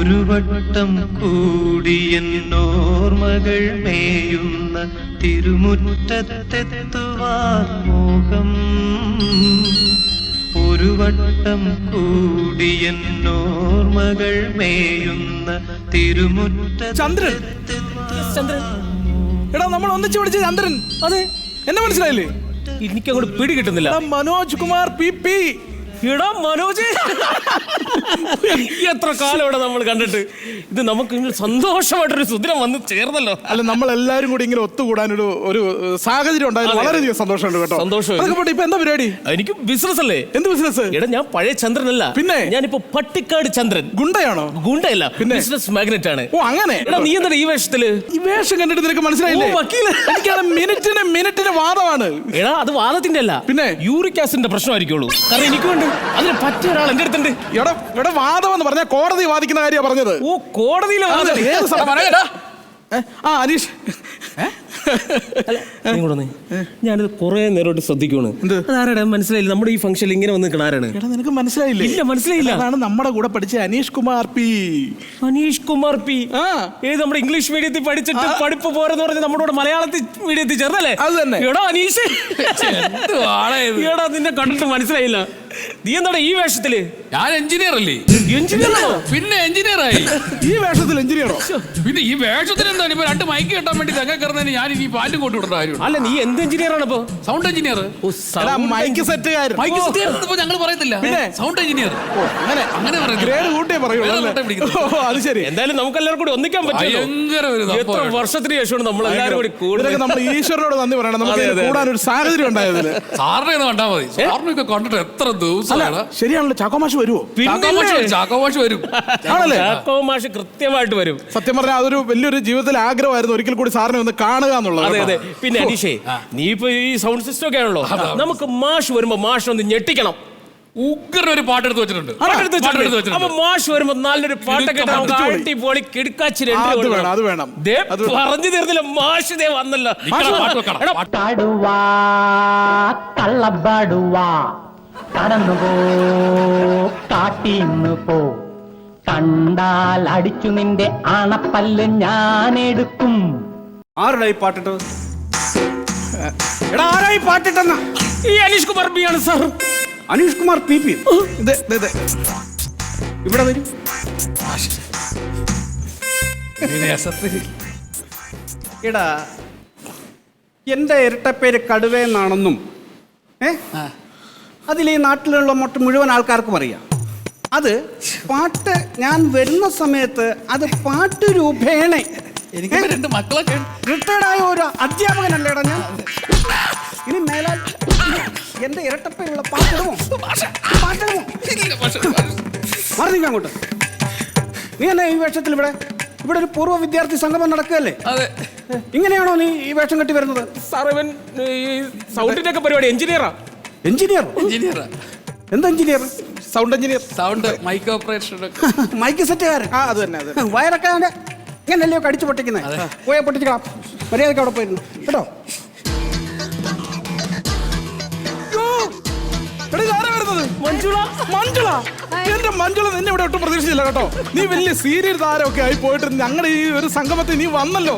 ഒരു വട്ടം കൂടിയെന്നോർമകൾ മേയുന്ന തിരുമുറ്റത്തെത്തുവാൻ മോഹം. ഒരു വട്ടം കൂടിയെന്നോർമകൾ മേയുന്ന ചന്ദ്രൻ എടാ നമ്മൾ ഒന്നിച്ചു പഠിച്ച ചന്ദ്രൻ. അതെ, എന്നെ മനസ്സിലായില്ലേ? എനിക്കങ്ങോട്ട് പിടി കിട്ടുന്നില്ല. മനോജ് കുമാർ PP. എടാ മനോജ്, എത്ര കാലം ഇവിടെ നമ്മൾ കണ്ടിട്ട്. ഇത് നമുക്ക് സന്തോഷമായിട്ടൊരു സുദിനം വന്ന് ചേർന്നല്ലോ. അല്ല, നമ്മൾ എല്ലാരും കൂടി ഇങ്ങനെ ഒത്തുകൂടാനൊരു ഒരു സാഹചര്യം ഉണ്ടായത് വളരെയധികം സന്തോഷമുണ്ട് കേട്ടോ. സന്തോഷം. ഇപ്പൊ എന്താ പരിപാടി? എനിക്ക് ബിസിനസ് അല്ലേ. എന്ത് ബിസിനസ്? എടാ ഞാൻ പഴയ ചന്ദ്രനല്ല. പിന്നെ ഞാനിപ്പോ പട്ടിക്കാട് ചന്ദ്രൻ. ഗുണ്ടയാണോ? ഗുണ്ടയല്ല, ബിസിനസ് മാഗ്നറ്റ് ആണ്. ഓ അങ്ങനെ. എടാ നീ എന്താ ഈ വേഷത്തില്? ഈ വേഷം കണ്ടിട്ട് നിനക്ക് മനസ്സിലായില്ലേ? വക്കീല്. എനിക്കാണ് മിനിറ്റിന് വാദമാണ്. എടാ അത് വാദത്തിന്റെ അല്ല, പിന്നെ യൂറിക് ആസിഡിന്റെ പ്രശ്നമായിരിക്കുള്ളൂ. കാരണം എനിക്കുണ്ട്, അതിന് പറ്റിയ ഒരാൾ എന്റെ അടുത്തുണ്ട്. ഇവിടെ വാദം എന്ന് പറഞ്ഞാൽ കോടതി വാദിക്കുന്ന കാര്യമാണ് പറഞ്ഞത്. ഓ കോടതിയിലെ വാദം. അനീഷ്, ഞാനിത് കുറെ നേരമായിട്ട് ശ്രദ്ധിക്കുകയാണ്. അതാരാടാ മനസ്സിലായില്ല? നമ്മുടെ ഈ ഫംഗ്ഷനിൽ ഇങ്ങനെ വന്ന് നിൽക്കണ ആരാണ്? നിനക്ക് മനസ്സിലായില്ലേ? ഇല്ല, മനസ്സിലായില്ല. അതാണ് നമ്മുടെ കൂടെ പഠിച്ച അനീഷ് കുമാർ P. അനീഷ് കുമാർ P. ഏത് നമ്മുടെ ഇംഗ്ലീഷ് മീഡിയത്തിൽ പഠിച്ചിട്ട് പഠിപ്പ് പോരെന്ന് പറഞ്ഞ് നമ്മുടെ കൂടെ മലയാളത്തിൽ മീഡിയത്തിൽ ചേർന്നല്ലേ? അത് തന്നെ. എടാ അനീഷ്, എടാ നിന്നെ കണ്ടിട്ട് മനസ്സിലായില്ല. നീ എന്താണ് ഈ വേഷത്തില്? ഞാൻ എഞ്ചിനീയർ അല്ലേ? എഞ്ചിനീയറാണോ? പിന്നെ എഞ്ചിനീയറായി. ഈ വേഷത്തിൽ എഞ്ചിനീയറോ? പിന്നെ ഈ വേഷത്തിന് എന്താണ് ഇപ്പൊ 2 മൈക്ക് കെട്ടാൻ വേണ്ടി തെങ്ങ കയറുന്നതിന് ഞാൻ ഇനി പാൻറ്റും കൊണ്ടു വിടേണ്ട കാര്യമുണ്ട്. അല്ല നീ എന്ത് എഞ്ചിനീയറാണ് ഇപ്പൊ? Sound engineer. മൈക്ക് സെറ്റുകാരൻ. മൈക്ക് സെറ്റ് ഞങ്ങൾ പറയത്തില്ല, സൗണ്ട് എഞ്ചിനീയർ. അങ്ങനെ അത് ശരി. എന്തായാലും നമുക്ക് എല്ലാവരും കൂടി ഒന്നിക്കാൻ പറ്റും. എത്ര വർഷത്തിന് ശേഷമാണ് നമ്മൾ എല്ലാവരും കൂടി കൂടുതൽ. നമ്മൾ ഈശ്വരനോട് നന്ദി പറയണം, നമുക്ക് കൂടാൻ ഒരു സാഹചര്യം ഉണ്ടായതില്. സാറിനെ കണ്ടാൽ മതി. സാറിനൊക്കെ കണ്ടിട്ട് എത്ര ദിവസമാണ്. ശരിയാണല്ലോ, ചാക്കോമാഷ് വരുമോ? ചാക്കോമാഷ് വരും. ചാക്കോമാഷ് കൃത്യമായിട്ട് വരും. സത്യം പറഞ്ഞാൽ അതൊരു വലിയൊരു ജീവിതത്തിൽ ആഗ്രഹമായിരുന്നു ഒരിക്കൽ കൂടി സാറിനെ ഒന്ന് കാണുക എന്നുള്ളത്. അതെ അതെ. പിന്നെ അനീഷേ, നീ ഇപ്പൊ ഈ സൗണ്ട് സിസ്റ്റം ഒക്കെ ആണല്ലോ, നമുക്ക് മാഷ് വരുമ്പോ മാഷ് ഒന്ന് ഞെട്ടിക്കണം. ഉഗ്രൊരു പാട്ടെടുത്ത് വെച്ചിട്ടുണ്ട്. അപ്പൊ മാഷ് വരുമ്പോ നല്ലൊരു പാട്ടൊക്കെ അടിപൊളി കിടക്കാച്ചി അത് വേണം. പറഞ്ഞു തീർന്നില്ല, മാഷ് ദേ വന്നല്ലോ. കടന്നു പോ, കാട്ടിന്നു പോ, കണ്ടാൽ അടിച്ചു നിന്റെ ആണപ്പല്ല് ഞാൻ എടുക്കും. ആരുടായി പാട്ടിട്ട്? എടാ ആരായി പാട്ടിട്ടെന്ന? ഈ അനീഷ് കുമാർ P ആണ് സാർ. അനീഷ് കുമാർ PP. ഇവിടെ വരും. എടാ എന്റെ ഇരട്ടപ്പേര് കടുവയെന്നാണെന്നും അതിൽ ഈ നാട്ടിലുള്ള മുഴുവൻ ആൾക്കാർക്കും അറിയാം. അത് പാട്ട് ഞാൻ വരുന്ന സമയത്ത് അത് പാട്ട് രൂപേണ എനിക്ക് 2 മക്കളൊക്കെ റിട്ടയർഡായ ഒരു അധ്യാപകനല്ലേടാ ഞാൻ. ഇനി മേലാൽ എന്റെ ഇരട്ടപ്പേരുള്ള പാട്ടിടുമോ? മറി നീ അങ്ങോട്ട്. നീ എന്നെ ഈ വേഷത്തിൽ ഇവിടെ ഒരു പൂർവ്വ വിദ്യാർത്ഥി സംഗമം നടക്കുകയല്ലേ? ഇങ്ങനെയാണോ നീ ഈ വേഷം കെട്ടി വരുന്നത്? സാർ ഇവൻ സൗണ്ടിന്റെ ഒക്കെ പരിപാടി എഞ്ചിനീയറാ. എഞ്ചിനീയർ എന്താ engineer? Sound engineer. Sound mic operation. Mic സെറ്റുകാരൻ. അത് തന്നെ. വയറൊക്കെ ഇങ്ങനല്ലയോ കടിച്ചു പൊട്ടിക്കുന്നത്? പോയാൽ പൊട്ടിച്ചേക്കാം. മര്യാദക്ക് അവിടെ പോയിരുന്നു കേട്ടോ. എന്റെ മഞ്ജുള നിന്നെ ഇവിടെ ഒട്ടും പ്രതീക്ഷിച്ചില്ല കേട്ടോ. നീ വലിയ സീരിയൽ താരമൊക്കെ ആയി പോയിട്ട് ഞങ്ങളുടെ ഈ ഒരു സംഗമത്തിൽ നീ വന്നല്ലോ.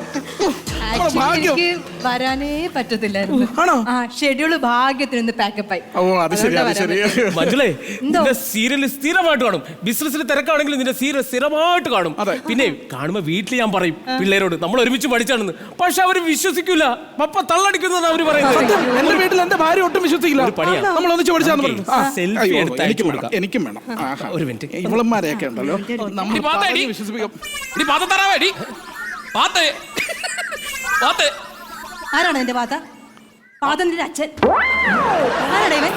എനിക്ക് വരാനേ പറ്റത്തില്ലായിരുന്നു. ആണോ? ഷെഡ്യൂള് ഭാഗ്യത്തിന് പാക്കപ്പ് ആയി. ഓ അത് ശരി, അത് ശരി. മഞ്ജുളേ, നിന്റെ സീരിയൽ സ്ഥിരമായിട്ട് കാണും. ബിസിനസ്സിൽ തിരക്കാണെങ്കിലും നിന്റെ സീരിയൽ സ്ഥിരമായിട്ട് കാണും. പിന്നെ കാണുമ്പോ വീട്ടിൽ ഞാൻ പറയും പിള്ളേരോട് നമ്മൾ ഒരുമിച്ച് പഠിച്ചാണെന്ന്. പക്ഷെ അവര് വിശ്വസിക്കൂല. പപ്പ തള്ളടിക്കുന്നതാണ് അവര് പറയുന്നത്. എന്റെ വീട്ടിൽ എന്റെ ഭാര്യ ഒട്ടും വിശ്വസിക്കില്ല. നമ്മൾ ഒന്നിച്ച് പഠിച്ചാന്ന് പറഞ്ഞു. എനിക്കും വേണം. ഒരു മിനിറ്റ്. ഇവളന്മാരെയൊക്കെ ഉണ്ടല്ലോ ആരാണ് എന്റെ പാത്ത? പാതന്റെ അച്ഛൻ ആരാണ് ഇവൻ?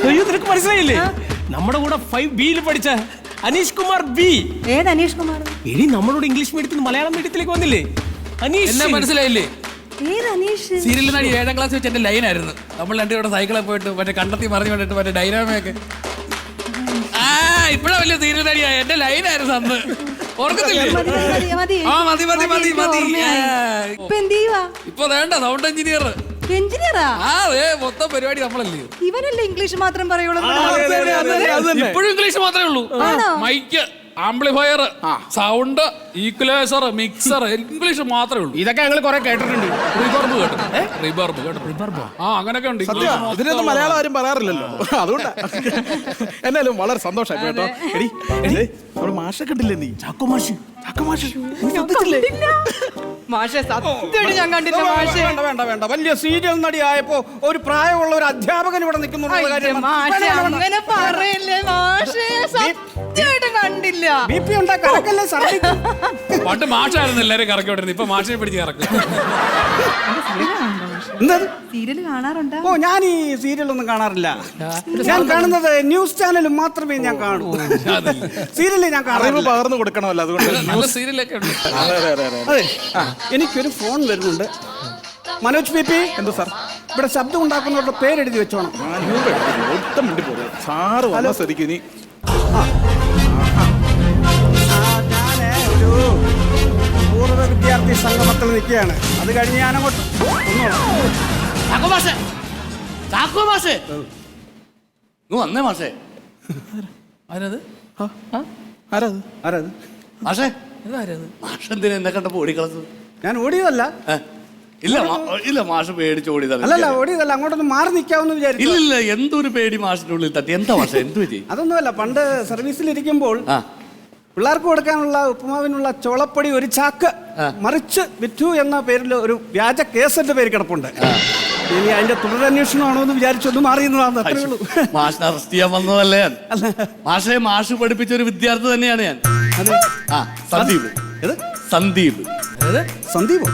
അയ്യോ, നിനക്ക് മനസ്സിലായില്ലേ? നമ്മുടെ കൂടെ 5B പഠിച്ച അനീഷ് കുമാർ B. ഏത് അനീഷ് കുമാർ? എടി നമ്മളോട് ഇംഗ്ലീഷ് മീഡിയത്തിൽ നിന്ന് മലയാളം മീഡിയത്തിലേക്ക് വന്നില്ലേ അനീഷ്? എന്നെ മനസ്സിലായില്ലേ? ഏത് അനീഷ്? സീരിയലിൽ നടി 7ാം ക്ലാസ് വെച്ച് എന്റെ ലൈനായിരുന്നു. നമ്മൾ 2 കൂടെ സൈക്കിളിൽ പോയിട്ട് മറ്റേ കണ്ടെത്തി മറിഞ്ഞു കൊണ്ടിട്ട് മറ്റേ ഡൈനാമയൊക്കെ. ഇപ്പഴാ വലിയ സീരിയൽ നടിയായ എന്റെ ലൈനായിരുന്നു അന്ന്. ഓർക്കത്തില്ലേ? ഇപ്പൊ വേണ്ട സൗണ്ട് എഞ്ചിനീയർ. എഞ്ചിനീയറാ? മൊത്തം പരിപാടി നമ്മളല്ലേ. ഇവനല്ലേ ഇംഗ്ലീഷ് മാത്രം പറയുള്ളൂ? ഇപ്പോഴും ഇംഗ്ലീഷ് മാത്രമേ ഉള്ളൂ. Mic amplifier, sound, equaliser, mixer, English മാത്രമേ ഉള്ളൂ. ഇതൊക്കെ ഞങ്ങൾ കുറെ കേട്ടിട്ടുണ്ട്. റിബർബ് കേട്ടോ? റിബർബ് കേട്ടോ? ആ, അങ്ങനെയൊക്കെ ഉണ്ട്. സത്യം ഇതിനൊന്നും മലയാളം ആരും പറയാറില്ലല്ലോ, അതുകൊണ്ടാ. എന്നാലും വളരെ സന്തോഷമായി കേട്ടോ. എടി എടി നമ്മള് മാഷെ കണ്ടില്ലേ നീ? ചാക്കോ മാഷ് നീ ശ്രദ്ധിച്ചില്ലേ? മാഷെ സത്യമായിട്ട് ഞാൻ കണ്ടില്ല മാഷെ. വേണ്ട വേണ്ട വേണ്ട, വലിയ സീരിയൽ നടിയായപ്പോ ഒരു പ്രായമുള്ള ഒരു അധ്യാപകൻ ഇവിടെ നിൽക്കുന്നുള്ള കാര്യം മാഷെ അങ്ങനെ പറയല്ലേ മാഷെ, സത്യമായിട്ട് കണ്ടില്ല. BP ഉണ്ടാ കറക്കല്ലേ ഛർദ്ദിക്കും. പണ്ട് മാഷായിരുന്നു എല്ലാരും കറക്കിവിട്ടിരുന്നത്, ഇപ്പൊ മാഷിനെ പിടിച്ച് കറക്കും. എന്താ സീരിയൽ കാണാറുണ്ടോ? ഓ, ഞാൻ ഈ സീരിയലൊന്നും കാണാറില്ല. ഞാൻ കാണുന്നത് ന്യൂസ് ചാനൽ മാത്രമേ ഞാൻ കാണൂ. സീരിയൽ ഞാൻ അറിവ് കാണാറില്ല. പകർന്നു കൊടുക്കണമല്ലോ, അതുകൊണ്ട്. നല്ല സീരിയലൊക്കെ ഉണ്ട്. അതെ, എനിക്കൊരു ഫോൺ വരുന്നുണ്ട്. മനോജ് BP. എന്താ സാർ? ഇവിടെ ശബ്ദം ഉണ്ടാക്കുന്നവരുടെ പേരെഴുതി വെച്ചോണം. ഒട്ടും മിണ്ടി പോലെ സാറ് വന്ന സ്ഥിതിക്ക് ഇനി ഞാനേ ഒരു പൂർവ്വ വിദ്യാർത്ഥി സംഗമത്തിൽ നിൽക്കുകയാണ്. അത് കഴിഞ്ഞ് ഞാൻ അങ്ങോട്ട് വന്നേ മാഷേ. ആരത്? ആരാത്? ആരത്? മാഷേ, ഇതാരത്? മാഷ് എന്തിനാ എന്നെ കണ്ട ഓടിക്കളഞ്ഞത്? ഞാൻ ഓടിയതല്ല. ഇല്ല മാഷ് പേടിച്ച് ഓടിയതാണ്. അല്ലല്ല, ഓടിയതല്ല. അങ്ങോട്ടൊന്ന് മാറി നിൽക്കാമെന്ന് വിചാരിച്ചു. ഇല്ല എന്തൊരു പേടി മാഷിന്റെ ഉള്ളിൽ തട്ടി. എന്താ മാഷേ, എന്ത് പറ്റി? അതൊന്നുമല്ല, പണ്ട് സർവീസിലിരിക്കുമ്പോൾ പിള്ളേർക്ക് കൊടുക്കാനുള്ള ഉപ്പുമാവിനുള്ള ചോളപ്പൊടി ഒരു ചാക്ക് മറിച്ച് വിറ്റു എന്ന പേരിൽ ഒരു വ്യാജ കേസിന്റെ പേര് കിടപ്പുണ്ട്. ഇനി അതിന്റെ തുടരന്വേഷണമാണോ എന്ന് വിചാരിച്ചൊന്നും മാറിയെന്നതാണ്. അത്രേ ഉള്ളൂ. മാഷിനെ അറസ്റ്റ് ചെയ്യാൻ വന്നതല്ലേ ഞാൻ. മാഷ് പഠിപ്പിച്ച ഒരു വിദ്യാർത്ഥി തന്നെയാണ് ഞാൻ. സന്ദീപ്. സന്ദീപ്. സന്ദീപോ?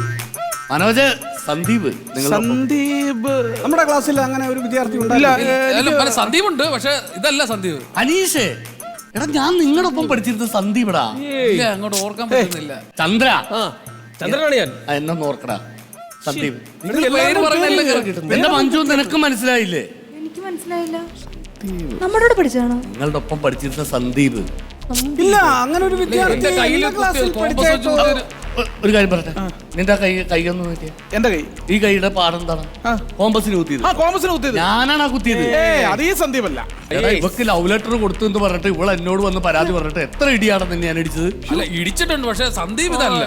മനോജ്, സന്ദീപ്. സന്ദീപ് നമ്മുടെ ക്ലാസ്സിൽ അങ്ങനെ ഒരു വിദ്യാർത്ഥി ഇല്ല. ഉണ്ടായില്ല. സന്ദീപ് ഉണ്ട്, പക്ഷെ ഇതല്ല സന്ദീപ്. അനീഷേ, എടാ ഞാൻ നിങ്ങളുടെ ഒപ്പം പഠിച്ചിരുന്ന സന്ദീപടാ. ഇല്ല, അങ്ങോട്ട് ഓർക്കാൻ പറ്റുന്നില്ല. ചന്ദ്ര. ചന്ദ്രനാണ് ഞാൻ. എന്നെ ഓർക്കടാ. സന്ദീപ്. നിങ്ങൾ പേര് പറയുന്നതെല്ലാം കറക്കിട്ടുണ്ട്. എന്റെ മഞ്ജു, നിനക്ക് മനസ്സിലായില്ലേ? എനിക്ക് മനസ്സിലായില്ല. നമ്മുടെ കൂടെ പഠിച്ചതാണോ? നിങ്ങളുടെ ഒപ്പം പഠിച്ചിരുന്ന സന്ദീപ്. ഇല്ല, അങ്ങനെ ഒരു വിദ്യാർത്ഥി എന്റെ കയ്യില് എന്റെ ക്ലാസ്സിൽ കുത്തിയത് പഠിച്ചായിട്ടോ. ഒരു കാര്യം പറയട്ടെ, നിന്റെ കൈയൊന്ന് നോക്കിയേ. എന്റെ കൈ. ഈ കൈയുടെ പാടെന്താണ്? കോമ്പസിന് കുത്തിയത്. കോമസിന് കുത്തിയത് ഞാനാണ് ആ കുത്തിയത്. അതീ സന്ദീപല്ല. എടാ, ഇവക്ക് ലവ് ലെറ്റർ കൊടുത്തു എന്ന് പറഞ്ഞിട്ട് ഇവൾ എന്നോട് വന്ന് പരാതി പറഞ്ഞിട്ട് എത്ര ഇടിയാണെന്ന് ഞാൻ അടിച്ചത്. അല്ല, ഇടിച്ചിട്ടുണ്ട്, പക്ഷെ സന്ദീപ് ഇതല്ല.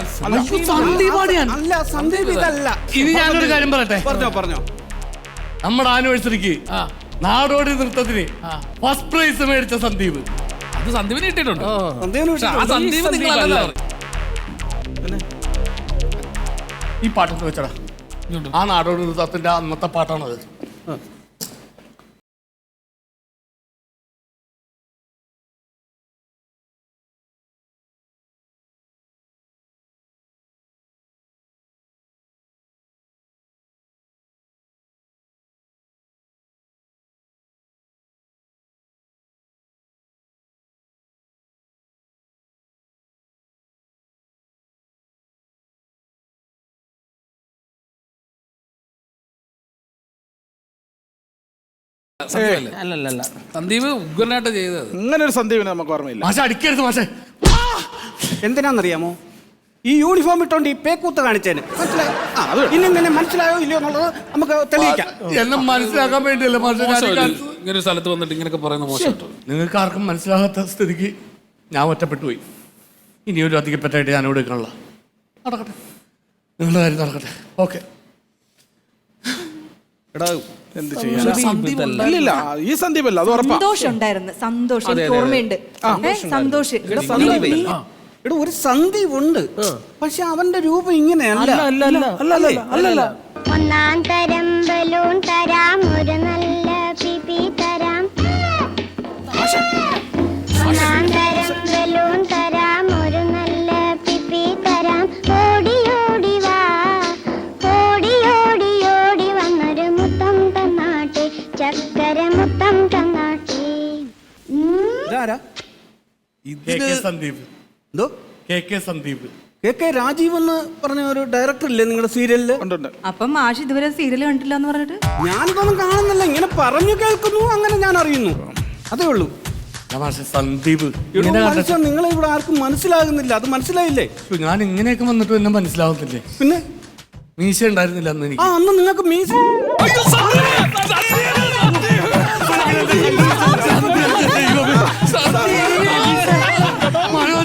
സന്ദീപാണ് ഞാൻ. അല്ല, സന്ദീപ് ഇതല്ല. ഇനി ഞാനൊരു കാര്യം പറയട്ടെ. പറഞ്ഞോ. നമ്മുടെ ആനിവേഴ്സറിക്ക് നാടോടി നൃത്തത്തിന് ഫസ്റ്റ് പ്രൈസ് മേടിച്ച സന്ദീപ്. അത് സന്ദീപിന് കിട്ടിയിട്ടുണ്ട്. സന്ദീപിന് പക്ഷെ ആ സന്ദീപ് നിങ്ങളല്ല. ഈ പാട്ടൊന്ന് വെച്ചടാ. ആ നാടോടി നൃത്തത്തിന്റെ അന്നത്തെ പാട്ടാണത്. അല്ലല്ല, സന്ദീപ് ഉഗ്രനായിട്ട് ചെയ്തത്. ഇങ്ങനെ ഒരു സന്ദീപിനെ നമുക്ക് ഓർമ്മയില്ല. മാഷെ, അടിക്കരുത് മാഷെ. എന്തിനാന്നറിയാമോ? ഈ യൂണിഫോം ഇട്ടോണ്ട് ഈ പേക്കൂത്ത് കാണിച്ചേന് മനസ്സിലായോ? ഇനി നിന്നെ മനസ്സിലായോ ഇല്ലയോ എന്നുള്ളത് നമുക്ക് തെളിയിക്കാം. എന്നെ മനസ്സിലാക്കാൻ വേണ്ടിയല്ലേ മാഷെ ഇങ്ങനെ ഒരു സ്ഥലത്ത് വന്നിട്ട് ഇങ്ങനെയൊക്കെ പറയുന്ന മോശം. നിങ്ങൾക്ക് ആർക്കും മനസ്സിലാകാത്ത സ്ഥിതിക്ക് ഞാൻ ഒറ്റപ്പെട്ടു പോയി. ഇനിയൊരു അധികപ്പറ്റായിട്ട് ഞാൻ ഇവിടെ നിൽക്കണല്ലോ. നടക്കട്ടെ, നിങ്ങളുടെ കാര്യം നടക്കട്ടെ. ഓക്കെ. എടാ, എന്ത് ചെയ്യാൻ? ഇല്ല, ഈ സന്ദീപല്ല, അത് ഉറപ്പാ. സന്തോഷം ഉണ്ടായിരുന്നു. സന്തോഷം എനിക്ക് ഓർമ്മയുണ്ട്. സന്തോഷം. ഇവിടെ ഒരു സന്ദീപ് ഉണ്ട്, പക്ഷെ അവന്റെ രൂപം ഇങ്ങനെയല്ല. അല്ലല്ല. ഒന്നാം തരം ബലൂൺ തരാം, ഒരു നല്ല പിപി തരാം. ഒന്നാം തരം ബലൂൺ തരാം, ഒരു നല്ല പിപി തരാം. ഓടി ഓടി വാ, ഓടി ഓടി ഓടി വന്നൊരു മുത്തം തന്നാട്ടെ, ചക്കര മുത്തം തന്നാട്ടെ. ഇതാരാ? സന്ദീപ്. എന്തോ? കെ സന്ദീപ്. KK രാജീവ് എന്ന് പറഞ്ഞ ഒരു ഡയറക്ടർ ഇല്ലേ നിങ്ങളുടെ സീരിയലില്? ഉണ്ട്. അപ്പം മാഷ് ഇതുവരെ സീരിയൽ കണ്ടില്ല എന്ന് പറഞ്ഞിട്ട്? ഞാനിതൊന്നും കാണുന്നില്ല, ഇങ്ങനെ പറഞ്ഞു കേൾക്കുന്നു, അങ്ങനെ ഞാൻ അറിയുന്നു, അതേ ഉള്ളൂ. സന്ദീപ്. നിങ്ങൾ ഇവിടെ ആർക്കും മനസ്സിലാകുന്നില്ല, അത് മനസ്സിലായില്ലേ? ഞാൻ ഇങ്ങനെയൊക്കെ വന്നിട്ട് എന്നെ മനസ്സിലാവുന്നില്ലേ? പിന്നെ മീശ ഉണ്ടായിരുന്നില്ല അന്ന് എനിക്ക്. അന്ന് നിങ്ങൾക്ക് മീശ. മനോജ്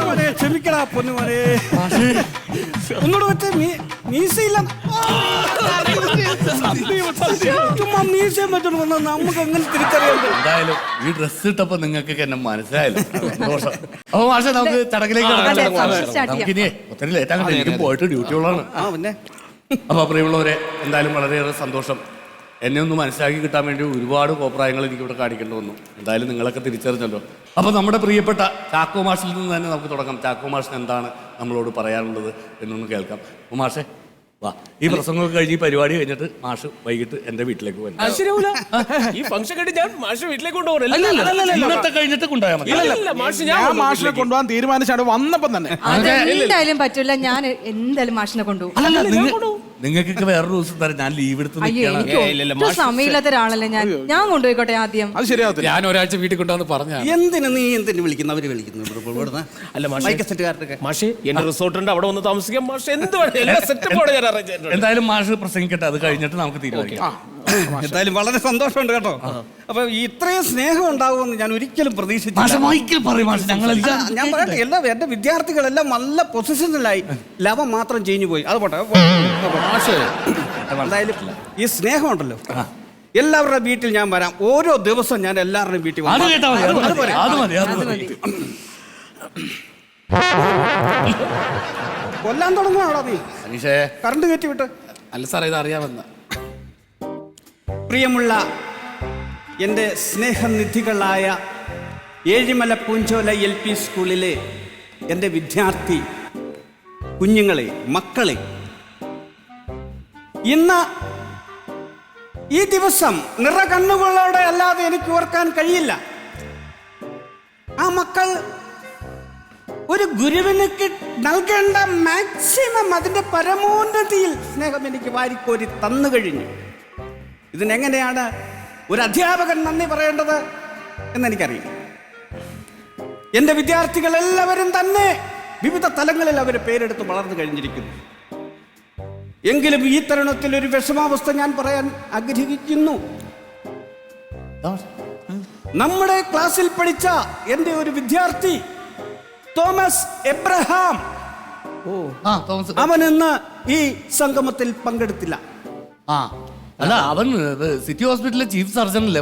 മോനെ, ക്ഷമിക്കടാ പൊന്നുമോനെ. ഒന്നുകൂടെ വെച്ച് മീശയില്ല. ചുമ്മാ മീശയും വെച്ചോണ്ട് വന്നാൽ നമുക്ക് എങ്ങനെ തിരിച്ചറിയാം? എന്തായാലും ഈ ഡ്രസ് ഇട്ടപ്പോ നിങ്ങൾക്ക് എന്നെ മനസ്സിലായല്ലോ. സന്തോഷം. അപ്പൊ മാഷെ നമുക്ക് ചടങ്ങിലേക്ക് അതെ, കടക്കാം. start ചെയ്യാം. നമുക്കിനി ഒത്തിരി ലേറ്റ് ആകണ്ട, എനിക്ക് പോയിട്ട് ഡ്യൂട്ടി ഉള്ളതാണ്. പിന്നെ അപ്പൊ പ്രിയമുള്ളവരെ, എന്തായാലും വളരെയേറെ സന്തോഷം. എന്നെ ഒന്ന് മനസ്സിലാക്കി കിട്ടാൻ വേണ്ടി ഒരുപാട് കോപ്രായങ്ങൾ എനിക്കിവിടെ കാണിക്കേണ്ടി വന്നു. എന്തായാലും നിങ്ങളൊക്കെ തിരിച്ചറിഞ്ഞല്ലോ. അപ്പോൾ നമ്മുടെ പ്രിയപ്പെട്ട ചാക്കോ മാഷിൽ നിന്ന് തന്നെ നമുക്ക് തുടങ്ങാം. ചാക്കോ മാഷിന് എന്താണ് നമ്മളോട് പറയാനുള്ളത് എന്നൊന്ന് കേൾക്കാം. അപ്പോൾ മാഷെ വാ, ഈ പ്രസംഗമൊക്കെ കഴിഞ്ഞ് ഈ പരിപാടി കഴിഞ്ഞിട്ട് മാഷ് വൈകിട്ട് എൻ്റെ വീട്ടിലേക്ക് വരും. അത് ശരിയാവൂല. ഈ ഫംഗ്ഷൻ കഴിഞ്ഞ് ഞാൻ മാഷ് വീട്ടിലേക്ക് കൊണ്ടുപോകണം. ഇന്നത്തെ കഴിഞ്ഞിട്ട് കൊണ്ടുപോയാൽ മതി. ഞാൻ മാഷിനെ കൊണ്ടുപോകാൻ തീരുമാനിച്ചാണ് വന്നപ്പം തന്നെ. എന്തായാലും പറ്റില്ല, ഞാൻ എന്തായാലും മാഷിനെ കൊണ്ടുപോകും. നിങ്ങൾക്കൊക്കെ വേറൊരു ദിവസം തരാം, ഞാൻ ലീവ് എടുത്ത് അയ്യോ, നിൽക്കുകയാണ്. എനിക്ക് ഒട്ടും സമയമില്ലാത്ത ഒരാളല്ലേ ഞാൻ കൊണ്ടുപോയിക്കോട്ടെ ആദ്യം. അത് ശരിയാവത്തില്ല. ഞാൻ ഒരാഴ്ച വീട്ടിൽ കൊണ്ടുവന്ന് പറഞ്ഞ എന്തിനു വിളിക്കുന്നു? അവര് വിളിക്കുന്നു. അല്ല സെറ്റുകാരുടെ മാഷെ, എന്റെ റിസോർട്ടുണ്ട്, അവിടെ വന്ന് താമസിക്കാം. മാഷെ എന്ത് വേണം, എല്ലാ സെറ്റപ്പോടെ ഞാൻ അറേഞ്ച് ചെയ്തിട്ടുണ്ട്. എന്തായാലും മാഷ് പ്രസംഗിക്കട്ടെ, അത് കഴിഞ്ഞിട്ട് നമുക്ക് തീരുമാനിക്കാം. എന്തായാലും വളരെ സന്തോഷമുണ്ട് കേട്ടോ. അപ്പൊ ഇത്രയും സ്നേഹം ഉണ്ടാവുമെന്ന് ഞാൻ ഒരിക്കലും പ്രതീക്ഷിച്ചില്ല. ഞാൻ പറയട്ടെ, എല്ലാ എന്റെ വിദ്യാർത്ഥികളെല്ലാം നല്ല പൊസിഷനിലായി. ലവം മാത്രം ചെയ്ഞ്ഞു പോയി. അത് പോട്ടെ. എന്തായാലും ഈ സ്നേഹമുണ്ടല്ലോ, എല്ലാവരുടെ വീട്ടിൽ ഞാൻ വരാം. ഓരോ ദിവസം ഞാൻ എല്ലാവരുടെയും വീട്ടിൽ വരാം. കൊല്ലാൻ തുടങ്ങുവാണോ നീ? കറണ്ട് കയറ്റി വിട്ട്. അല്ല സാറേ, ഇത് അറിയാമെന്ന. പ്രിയമുള്ള എൻ്റെ സ്നേഹനിധികളായ ഏഴിമല പൂഞ്ചോല LP സ്കൂളിലെ എൻ്റെ വിദ്യാർത്ഥി കുഞ്ഞുങ്ങളെ, മക്കളെ, ഇന്ന് ഈ ദിവസം നിറകണ്ണുകളോടെ അല്ലാതെ എനിക്ക് ഓർക്കാൻ കഴിയില്ല. ആ മക്കൾ ഒരു ഗുരുവിന് നൽകേണ്ട മാക്സിമം, അതിൻ്റെ പരമോന്നതിയിൽ സ്നേഹം എനിക്ക് വാരിക്കോരി തന്നു കഴിഞ്ഞു. ഇതിനെങ്ങനെയാണ് ഒരു അധ്യാപകൻ നന്ദി പറയേണ്ടത് എന്നെനിക്കറിയില്ല. എൻ്റെ വിദ്യാർത്ഥികൾ എല്ലാവരും തന്നെ വിവിധ തലങ്ങളിൽ അവർ പേരെടുത്ത് വളർന്നു കഴിഞ്ഞിരിക്കുന്നു. എങ്കിലും ഈ തരുണത്തിൽ ഒരു വിഷമാവസ്ഥ ഞാൻ പറയാൻ ആഗ്രഹിക്കുന്നു. നമ്മുടെ ക്ലാസ്സിൽ പഠിച്ച എൻ്റെ ഒരു വിദ്യാർത്ഥി തോമസ് എബ്രഹാം, അവൻ ഇന്ന് ഈ സംഗമത്തിൽ പങ്കെടുത്തില്ല. അല്ല, അവൻ സിറ്റി ഹോസ്പിറ്റലിലെ ചീഫ് സർജൻ അല്ലേ?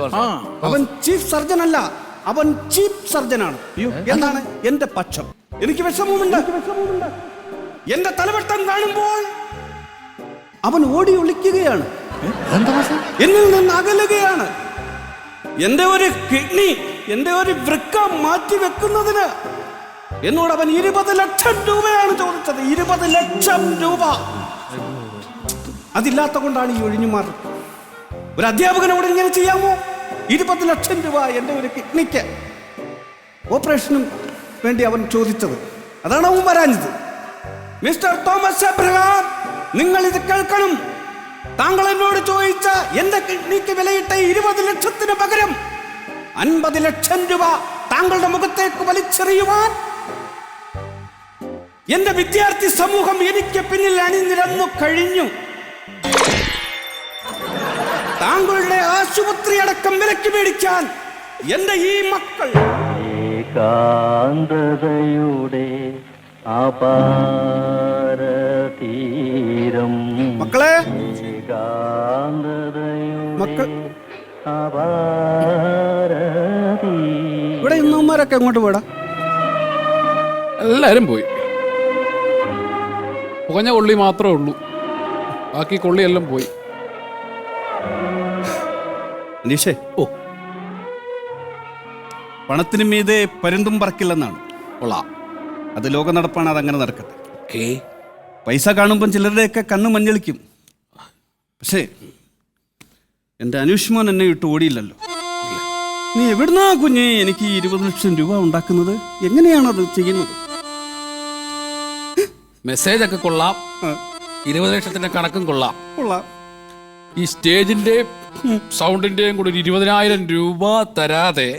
അവൻ ചീഫ് സർജൻ അല്ല, അവൻ ചീഫ് സർജനാണ് എന്നാണ് എന്റെ പക്ഷം. എനിക്ക് വിഷമമുണ്ട്. എന്റെ തലവട്ടം കാണുമ്പോൾ അവൻ ഓടി ഒളിക്കുകയാണ്, എന്നിൽ നിന്ന് അകലുകയാണ്. എന്റെ ഒരു കിഡ്നി, എന്റെ ഒരു വൃക്ക മാറ്റി വെക്കുന്നതിന് എന്നോട് അവൻ 20 ലക്ഷം രൂപയാണ് ചോദിച്ചത്. 20 ലക്ഷം രൂപ. അതില്ലാത്ത കൊണ്ടാണ് ഈ ഒഴിഞ്ഞുമാറ്. ഒരു അധ്യാപകനോട് ഇങ്ങനെ ചെയ്യാമോ? 20 ലക്ഷം രൂപ എൻ്റെ ഒരു കിഡ്നിക്ക് ഓപ്പറേഷനും വേണ്ടി അവൻ ചോദിച്ചത്. അതാണ് അവൻ വരാഞ്ഞത്. മിസ്റ്റർ തോമസ് എബ്രഹാം, നിങ്ങൾ ഇത് കേൾക്കണം. താങ്കൾ എന്നോട് ചോദിച്ച എൻ്റെ കിഡ്നിക്ക് വിലയിട്ട 20 ലക്ഷത്തിന് പകരം 50 ലക്ഷം രൂപ താങ്കളുടെ മുഖത്തേക്ക് വലിച്ചെറിയുവാൻ എന്റെ വിദ്യാർത്ഥി സമൂഹം എനിക്ക് പിന്നിൽ അണിനിരന്നു കഴിഞ്ഞു. താങ്കളുടെ ആശുപത്രി അടക്കം വിലക്ക് മേടിക്കാൻ എന്റെ ഈ മക്കൾ ഏകാന്തതയുടെ അപാരതീരം മക്കളെ മക്കൾ ഇവിടെ ഇന്നമാരൊക്കെ അങ്ങോട്ട് പോടാ. എല്ലാരും പോയി. പുകഞ്ഞ കൊള്ളി മാത്രമേ ഉള്ളൂ, ബാക്കി കൊള്ളിയെല്ലാം പോയി. അനീഷേ, പണത്തിന് മീതെ പരുന്തും പറക്കില്ലെന്നാണ്. കൊള്ളാം, അത് ലോക നടപ്പാണ്, അതങ്ങനെ നടക്കട്ടെ. പൈസ കാണുമ്പം ചിലരുടെയൊക്കെ കണ്ണ് മഞ്ഞളിക്കും. പക്ഷേ എൻ്റെ അനുഷ്മാൻ എന്നെ ഇട്ട് ഓടിയില്ലല്ലോ. നീ എവിടുന്നാ കുഞ്ഞേ എനിക്ക് 20 ലക്ഷം രൂപ ഉണ്ടാക്കുന്നത്? എങ്ങനെയാണത് ചെയ്യുന്നത്? മെസ്സേജ് ഒക്കെ കൊള്ളാം, 20 ലക്ഷത്തിന്റെ കണക്കും കൊള്ളാം. കൊള്ളാം. ഈ സ്റ്റേജിന്റെ സൗണ്ടിന്റെയും കൂടി 20,000 രൂപ തരാതെ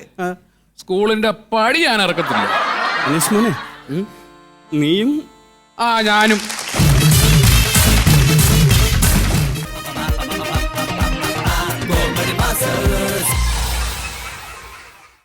സ്കൂളിന്റെ പടി ഞാൻ ഇറക്കത്തില്ല. അനുഷ്മാനെ, നീയും ഞാനും